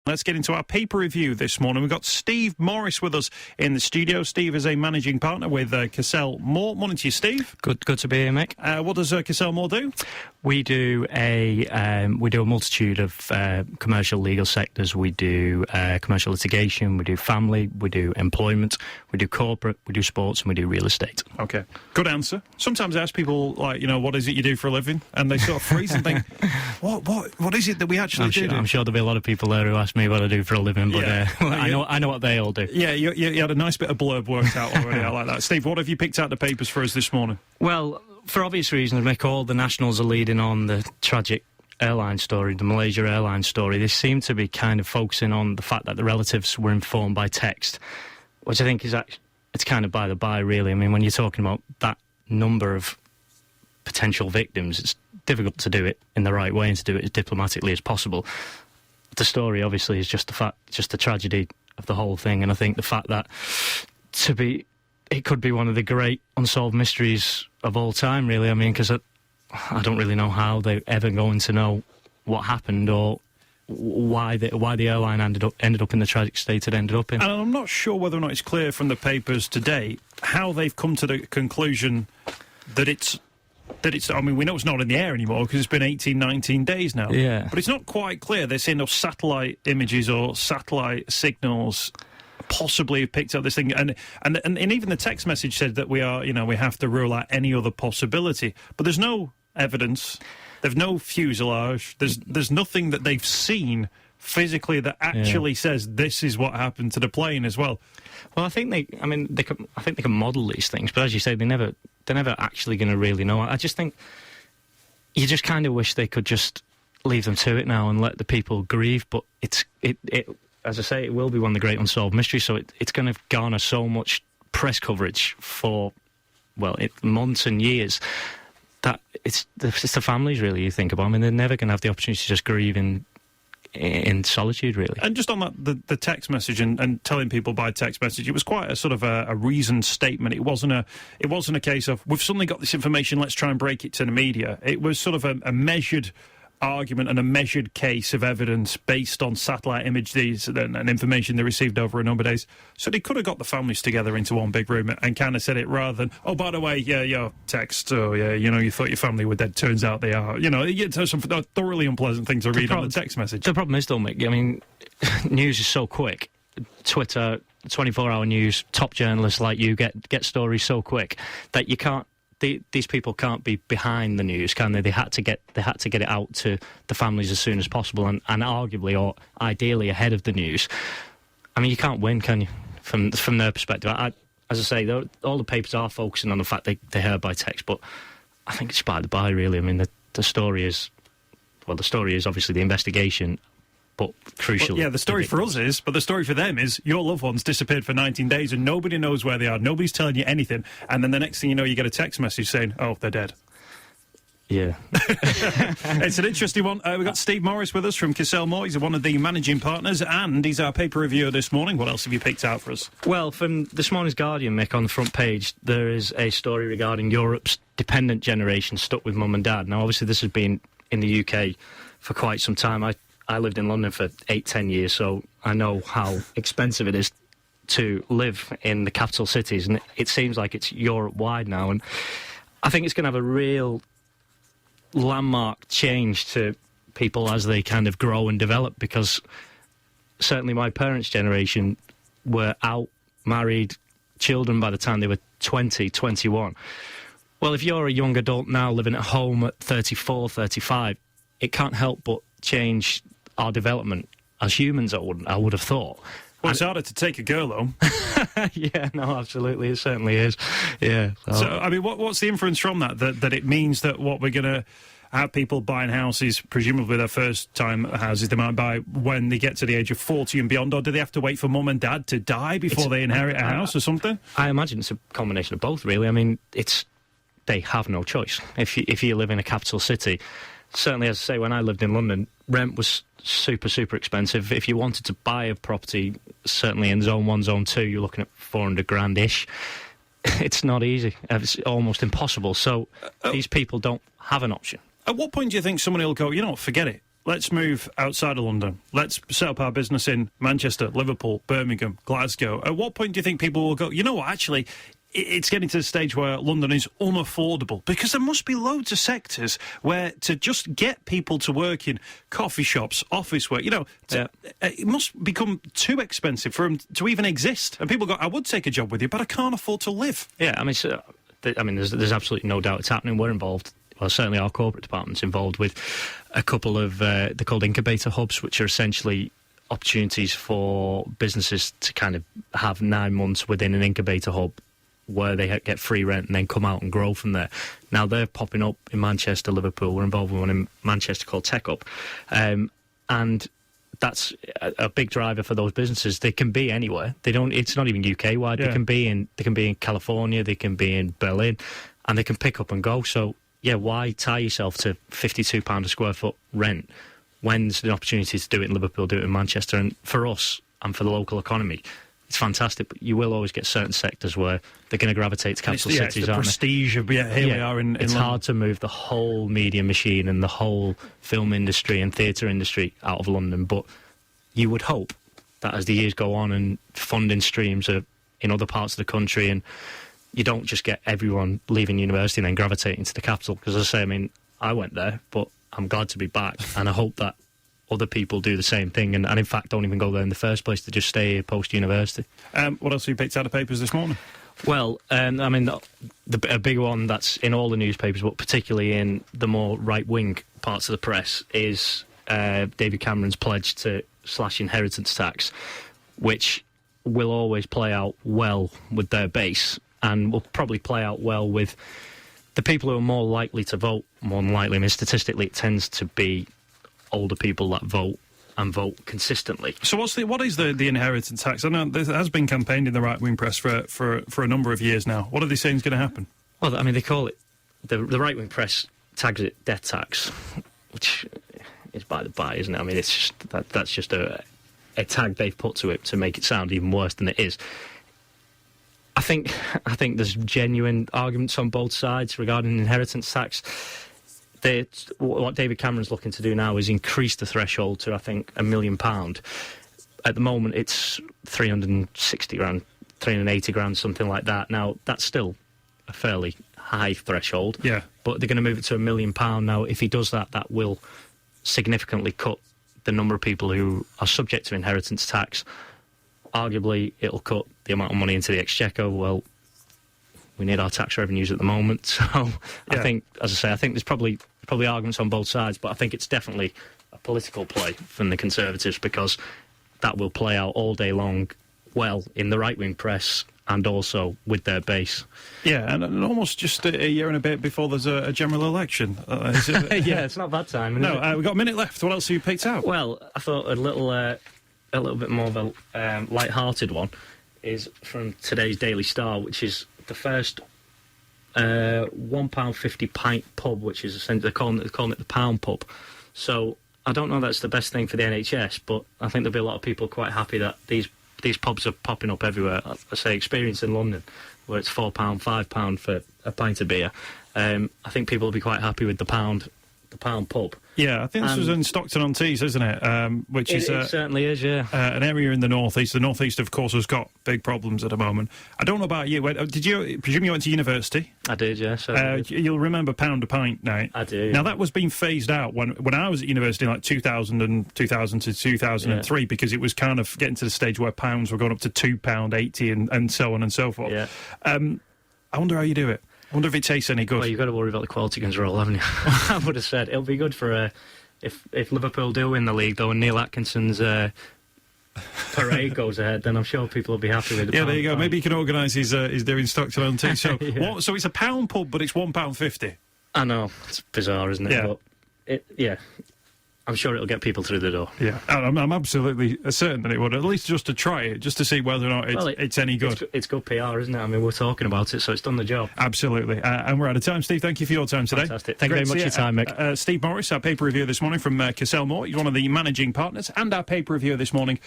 Let's get into our paper review this morning. We've got Steve Morris with us in the studio. Steve is a managing partner with Cassell Moore. Morning to you, Steve. Good to be here, Mick. What does Cassell Moore do? We do a multitude of commercial legal sectors. We do commercial litigation, we do family, we do employment, we do corporate, we do sports, and we do real estate. Okay, good answer. Sometimes I ask people, like, what is it you do for a living? And they sort of freeze and think, what is it that we actually do? I'm sure there'll be a lot of people there who ask me what I do for a living, but I know what they all do. Yeah, you had a nice bit of blurb worked out already. I like that. Steve, what have you picked out the papers for us this morning? Well, for obvious reasons, Mick, all the nationals are leading on the tragic airline story, the Malaysia airline story. They seem to be kind of focusing on the fact that the relatives were informed by text, which I think is it's kind of by the by, really. I mean, when you're talking about that number of potential victims, it's difficult to do it in the right way and to do it as diplomatically as possible. The story, obviously, is just the tragedy of the whole thing, and I think the fact that it could be one of the great unsolved mysteries of all time, really. I mean, because I don't really know how they're ever going to know what happened or why the airline ended up in the tragic state it ended up in. And I'm not sure whether or not it's clear from the papers today how they've come to the conclusion that it's. I mean, we know it's not in the air anymore because it's been 18, 19 days now. Yeah. But it's not quite clear. They're saying those satellite images or satellite signals possibly have picked up this thing. And even the text message said that we have to rule out any other possibility. But there's no evidence. There's no fuselage. There's nothing that they've seen physically that actually says this is what happened to the plane as well. Well, I think they can model these things, but as you say, they're never actually going to really know. I just think you just kind of wish they could just leave them to it now and let the people grieve. But it as I say, it will be one of the great unsolved mysteries. So it's going to garner so much press coverage for months and years that it's the families, really, you think about. I mean, they're never going to have the opportunity to just grieve in solitude, really. And just on that, the text message and telling people by text message, it was quite a sort of a reasoned statement. It wasn't a case of, we've suddenly got this information, let's try and break it to the media. It was sort of a measured argument and a measured case of evidence based on satellite images and information they received over a number of days. So they could have got the families together into one big room and kind of said it rather than, oh, by the way, your text, you thought your family were dead, turns out they are. It's some thoroughly unpleasant thing to read on the text message. The problem is, though, Mick, I mean, news is so quick. Twitter, 24-hour news, top journalists like you get stories so quick that you can't. These people can't be behind the news, can they? They had to get it out to the families as soon as possible, and arguably or ideally ahead of the news. I mean, you can't win, can you? From their perspective, as I say, all the papers are focusing on the fact they heard by text, but I think it's by the by, really. I mean, the story is obviously the investigation. But crucial. The story for us is, but the story for them is, your loved ones disappeared for 19 days and nobody knows where they are. Nobody's telling you anything. And then the next thing you know, you get a text message saying, oh, they're dead. Yeah. It's an interesting one. We've got Steve Morris with us from Cassell Moore. He's one of the managing partners and he's our paper reviewer this morning. What else have you picked out for us? Well, from this morning's Guardian, Mick, on the front page, there is a story regarding Europe's dependent generation stuck with mum and dad. Now, obviously, this has been in the UK for quite some time. I lived in London for 8-10 years, so I know how expensive it is to live in the capital cities, and it seems like it's Europe-wide now, and I think it's going to have a real landmark change to people as they kind of grow and develop, because certainly my parents' generation were out, married, children by the time they were 20, 21. Well, if you're a young adult now living at home at 34, 35, it can't help but change our development as humans, I would have thought. Well, it's harder to take a girl home. Yeah, no, absolutely, it certainly is. Yeah. So I mean, what's the inference from that it means that what we're going to have people buying houses, presumably their first-time houses, they might buy when they get to the age of 40 and beyond, or do they have to wait for mum and dad to die before they inherit a house or something? I imagine it's a combination of both, really. I mean, they have no choice. If you live in a capital city, certainly, as I say, when I lived in London, rent was super, super expensive. If you wanted to buy a property, certainly in Zone 1, Zone 2, you're looking at 400 grand-ish. It's not easy. It's almost impossible. So these people don't have an option. At what point do you think somebody will go, forget it, let's move outside of London. Let's set up our business in Manchester, Liverpool, Birmingham, Glasgow. At what point do you think people will go, you know what, actually, it's getting to the stage where London is unaffordable? Because there must be loads of sectors where to just get people to work in coffee shops, office work, it must become too expensive for them to even exist. And people go, I would take a job with you, but I can't afford to live. Yeah, I mean, there's absolutely no doubt it's happening. We're involved. Well, certainly our corporate department's involved with a couple of, they're called incubator hubs, which are essentially opportunities for businesses to kind of have 9 months within an incubator hub where they get free rent and then come out and grow from there. Now, they're popping up in Manchester, Liverpool. We're involved with one in Manchester called Tech Up. And that's a big driver for those businesses. They can be anywhere. It's not even UK-wide. Yeah. They can be in California, they can be in Berlin, and they can pick up and go. So, yeah, why tie yourself to £52 a square foot rent when there's an opportunity to do it in Liverpool, do it in Manchester? And for us and for the local economy, it's fantastic, but you will always get certain sectors where they're going to gravitate to capital cities, it's the prestige of, we are in It's London. hard to move the whole media machine and the whole film industry and theatre industry out of London, but you would hope that as the years go on and funding streams are in other parts of the country, and you don't just get everyone leaving university and then gravitating to the capital, because as I say, I mean, I went there, but I'm glad to be back, and I hope that other people do the same thing, and in fact don't even go there in the first place, to just stay here post-university. What else have you picked out of papers this morning? Well, I mean, a big one that's in all the newspapers, but particularly in the more right-wing parts of the press, is David Cameron's pledge to slash inheritance tax, which will always play out well with their base, and will probably play out well with the people who are more likely to vote. More than likely, I mean, statistically, it tends to be older people that vote and vote consistently. So what is the inheritance tax? I know there has been campaigned in the right-wing press for a number of years now. What are they saying is going to happen? Well, I mean, they call it, the right-wing press tags it death tax, which is by the by, isn't it? I mean, it's just, that's just a tag they've put to it to make it sound even worse than it is. I think there's genuine arguments on both sides regarding inheritance tax. What David Cameron's looking to do now is increase the threshold to, I think, £1 million. At the moment, it's 360 grand, 380 grand, something like that. Now, that's still a fairly high threshold. Yeah. But they're going to move it to £1 million. Now, if he does that, that will significantly cut the number of people who are subject to inheritance tax. Arguably, it'll cut the amount of money into the exchequer. Well, we need our tax revenues at the moment. So I think, as I say, I think there's probably arguments on both sides, but I think it's definitely a political play from the Conservatives, because that will play out all day long well in the right-wing press and also with their base. Yeah, and almost just a year and a bit before there's a general election. Yeah, it's not bad time. No, we've got a minute left. What else have you picked out? Well, I thought a little bit more of a light-hearted one is from today's Daily Star, which is the first £1.50 pint pub, which is essentially they're calling it the pound pub. So I don't know that's the best thing for the NHS, but I think there'll be a lot of people quite happy that these pubs are popping up everywhere. I say experience in London, where it's £4, £5 for a pint of beer. I think people will be quite happy with the pound pub. Yeah, I think this was in Stockton-on-Tees, isn't it? It certainly is, yeah. An area in the northeast. The northeast, of course, has got big problems at the moment. I don't know about you. Did you presume you went to university? I did, yeah. You'll remember £1 a pint now. I do. Yeah. Now, that was being phased out when I was at university, like 2000 to 2003, because it was kind of getting to the stage where pounds were going up to £2.80 and so on and so forth. Yeah. I wonder how you do it. I wonder if it tastes any good. Well, you've got to worry about the quality control, haven't you? I would have said it'll be good for if Liverpool do win the league, though, and Neil Atkinson's parade goes ahead, then I'm sure people will be happy with it. Yeah, there you go. Maybe he can organise his doing Stockton-on-Tees. So, so it's a pound pub, but it's £1.50. I know, it's bizarre, isn't it? Yeah. But I'm sure it'll get people through the door. Yeah, I'm absolutely certain that it would, at least just to try it, just to see whether or not it's any good. It's good PR, isn't it? I mean, we're talking about it, so it's done the job. Absolutely. And we're out of time. Steve, thank you for your time today. Fantastic. Thank you very much for your time, Mick. Steve Morris, our paper reviewer this morning from Cassell. He's one of the managing partners, and our paper reviewer this morning